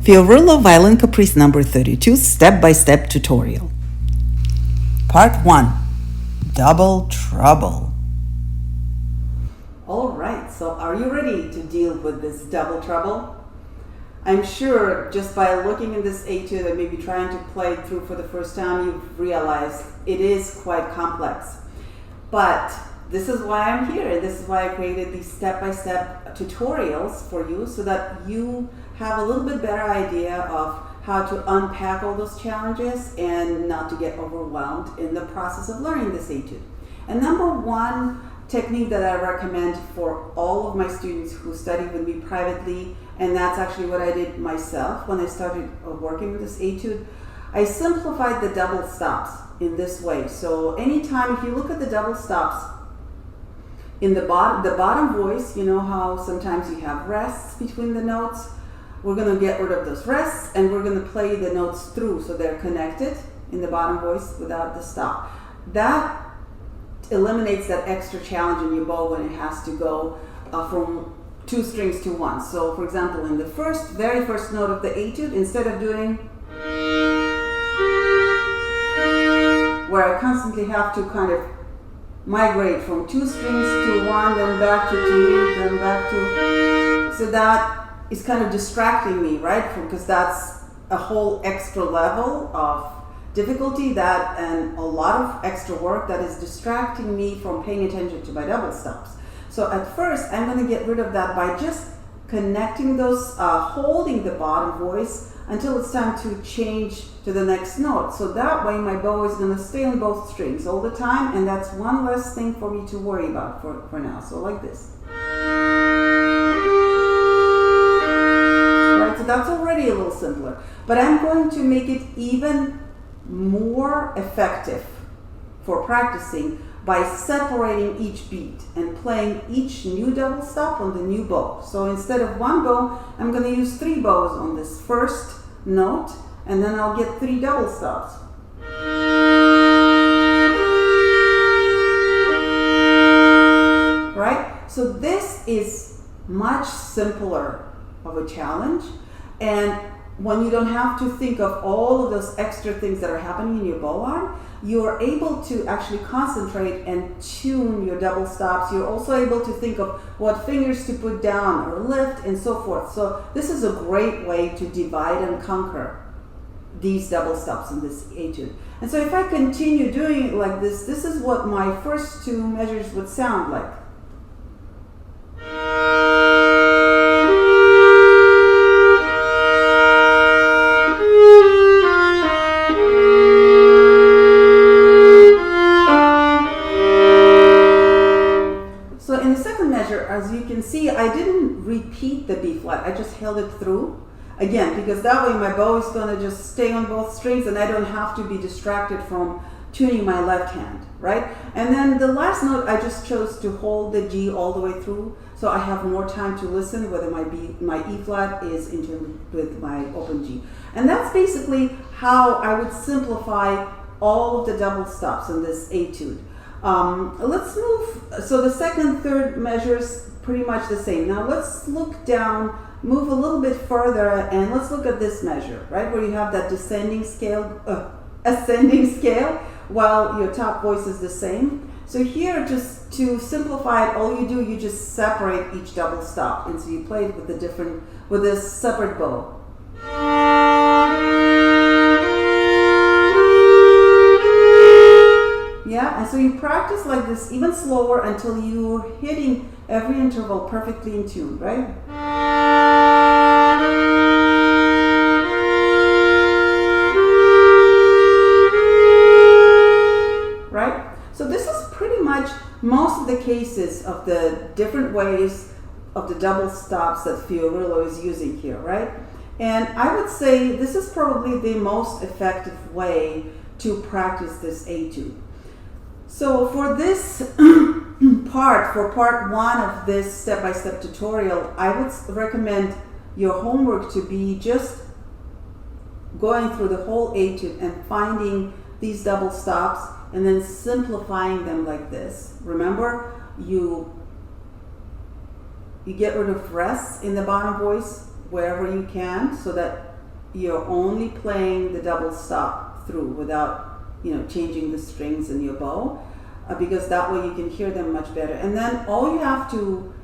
FIORILLO Violin Caprice number 32 step-by-step tutorial. Part 1. Double Trouble. Alright, so are you ready to deal with this double trouble? I'm sure just by looking at this etude and maybe trying to play it through for the first time, you've realized it is quite complex. But this is why I'm here, and this is why I created these step-by-step tutorials for you so that you have a little bit better idea of how to unpack all those challenges and not to get overwhelmed in the process of learning this etude. And number one technique that I recommend for all of my students who study with me privately, and that's actually what I did myself when I started working with this etude, I simplified the double stops in this way. So anytime, if you look at the double stops, in the bottom voice, you know how sometimes you have rests between the notes? We're going to get rid of those rests and we're going to play the notes through so they're connected in the bottom voice without the stop. That eliminates that extra challenge in your bow when it has to go from two strings to one. So for example, in the very first note of the etude, instead of doing where I constantly have to kind of migrate from two strings to one, then back to two, then back to, so that is kind of distracting me, right? Because that's a whole extra level of difficulty and a lot of extra work that is distracting me from paying attention to my double stops. So at first, I'm going to get rid of that by just connecting those, holding the bottom voice until it's time to change to the next note. So that way my bow is going to stay on both strings all the time, and that's one less thing for me to worry about for now. So like this. Right, so that's already a little simpler. But I'm going to make it even more effective for practicing by separating each beat and playing each new double stop on the new bow. So instead of one bow, I'm going to use 3 bows on this first note, and then I'll get 3 double stops. Right? So this is much simpler of a challenge, and when you don't have to think of all of those extra things that are happening in your bow arm, you're able to actually concentrate and tune your double stops. You're also able to think of what fingers to put down or lift and so forth. So this is a great way to divide and conquer these double stops in this etude. And so if I continue doing it like this, this is what my first 2 measures would sound like. As you can see, I didn't repeat the B flat, I just held it through. Again, because that way my bow is going to just stay on both strings and I don't have to be distracted from tuning my left hand, right? And then the last note, I just chose to hold the G all the way through, so I have more time to listen whether my E flat is in tune with my open G. And that's basically how I would simplify all of the double stops in this etude. Let's move, so the second, third measures pretty much the same. Now let's look down, move a little bit further, and let's look at this measure, right? Where you have that ascending scale, while your top voice is the same. So here, just to simplify it, all you do, you just separate each double stop. And so you play it with a separate bow. Yeah, and so you practice like this even slower until you're hitting every interval perfectly in tune, right? Right? So this is pretty much most of the cases of the different ways of the double stops that FIORILLO is using here, right? And I would say this is probably the most effective way to practice this etude. So for this for part 1 of this step-by-step tutorial, I would recommend your homework to be just going through the whole etude and finding these double stops and then simplifying them like this. Remember, you get rid of rests in the bottom voice wherever you can, so that you're only playing the double stop through without, changing the strings in your bow, because that way you can hear them much better. And then all you have to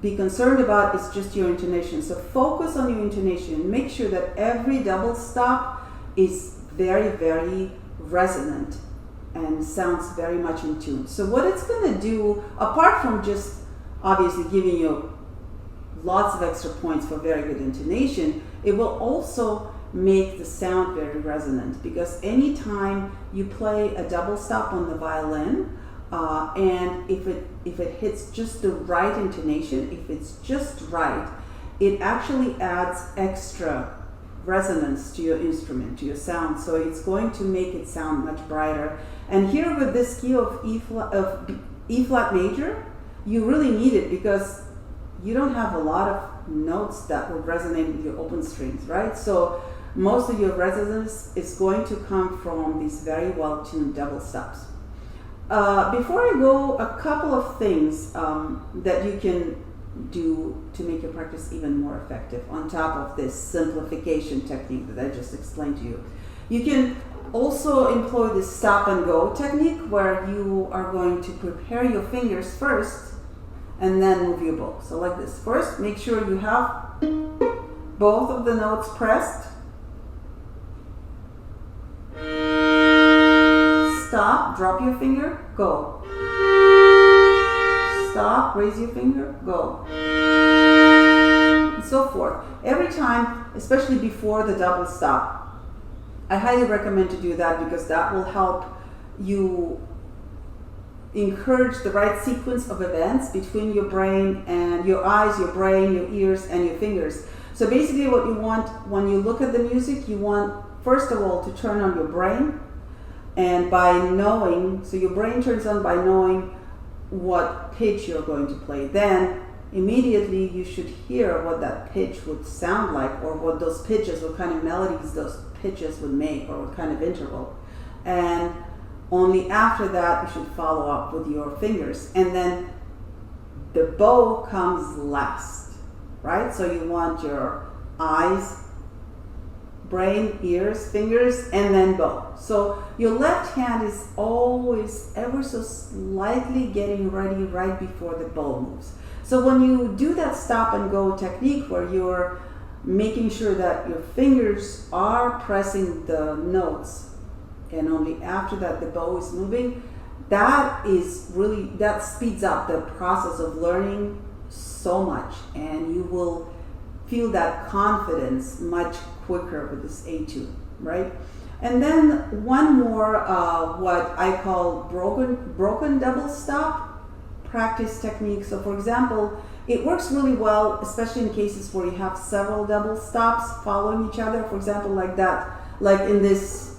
be concerned about is just your intonation. So focus on your intonation. Make sure that every double stop is very, very resonant and sounds very much in tune. So what it's going to do, apart from just obviously giving you lots of extra points for very good intonation, it will also make the sound very resonant, because anytime you play a double stop on the violin, and if it hits just the right intonation, if it's just right, it actually adds extra resonance to your instrument, to your sound. So it's going to make it sound much brighter. And here with this key of E flat major, you really need it, because you don't have a lot of notes that will resonate with your open strings, right? So most of your resonance is going to come from these very well-tuned double stops. Before I go, a couple of things that you can do to make your practice even more effective on top of this simplification technique that I just explained to you. You can also employ this stop and go technique, where you are going to prepare your fingers first and then move your bow. So like this. First, make sure you have both of the notes pressed. Stop, drop your finger, go. Stop, raise your finger, go. And so forth. Every time, especially before the double stop, I highly recommend to do that, because that will help you encourage the right sequence of events between your brain and your eyes, your brain, your ears, and your fingers. So basically what you want when you look at the music, you want, first of all, to turn on your brain. And by knowing, so your brain turns on by knowing what pitch you're going to play. Then immediately you should hear what that pitch would sound like, or what those pitches, what kind of melodies those pitches would make, or what kind of interval. And only after that you should follow up with your fingers. And then the bow comes last, right? So you want your eyes, brain, ears, fingers, and then bow. So your left hand is always ever so slightly getting ready right before the bow moves. So when you do that stop and go technique, where you're making sure that your fingers are pressing the notes, and only after that the bow is moving, that speeds up the process of learning so much, and you will feel that confidence much quicker with this etude, right? And then one more, what I call broken double stop practice technique. So for example, it works really well, especially in cases where you have several double stops following each other. For example, like that, like in this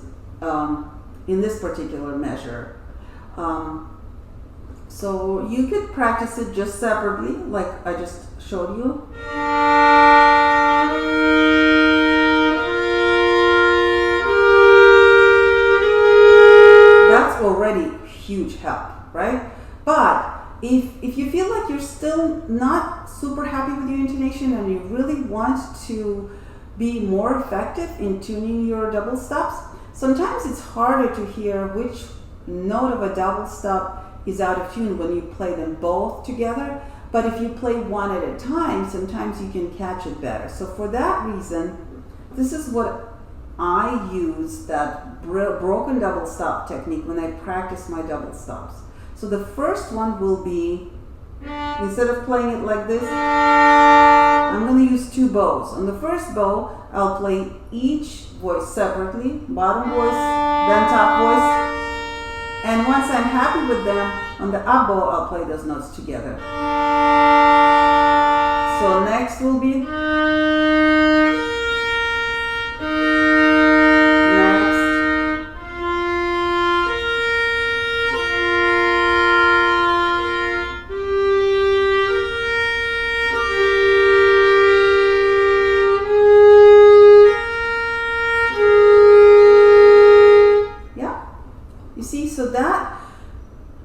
particular measure. So you could practice it just separately, like I just showed you. That's already huge help, right? But if you feel like you're still not super happy with your intonation, and you really want to be more effective in tuning your double stops, sometimes it's harder to hear which note of a double stop is out of tune when you play them both together. But if you play one at a time, sometimes you can catch it better. So for that reason, this is what I use, that broken double stop technique, when I practice my double stops. So the first one will be, instead of playing it like this, I'm going to use two bows. On the first bow, I'll play each voice separately, bottom voice, then top voice. And once I'm happy with them, on the up bow, I'll play those notes together. So next will be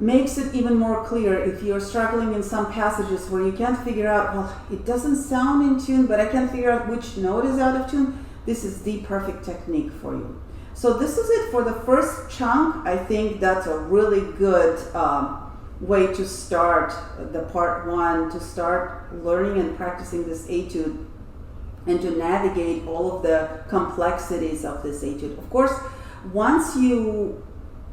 makes it even more clear if you're struggling in some passages where you can't figure out, well, it doesn't sound in tune, but I can't figure out which note is out of tune. this is the perfect technique for you. So this is it for the first chunk. I think that's a really good way to start the part one, to start learning and practicing this etude and to navigate all of the complexities of this etude. Of course, once you,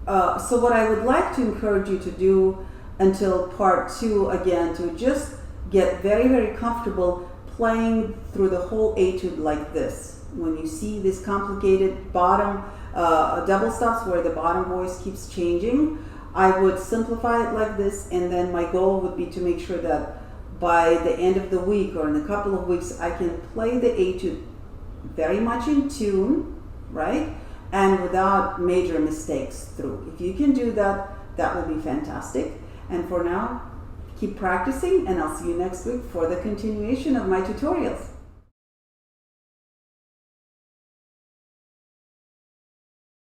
so what I would like to encourage you to do until part two, again, to just get very, very comfortable playing through the whole etude like this. When you see this complicated bottom double stops where the bottom voice keeps changing, I would simplify it like this, and then my goal would be to make sure that by the end of the week or in a couple of weeks, I can play the etude very much in tune, right? And without major mistakes through. If you can do that, that will be fantastic. And for now, keep practicing, and I'll see you next week for the continuation of my tutorials.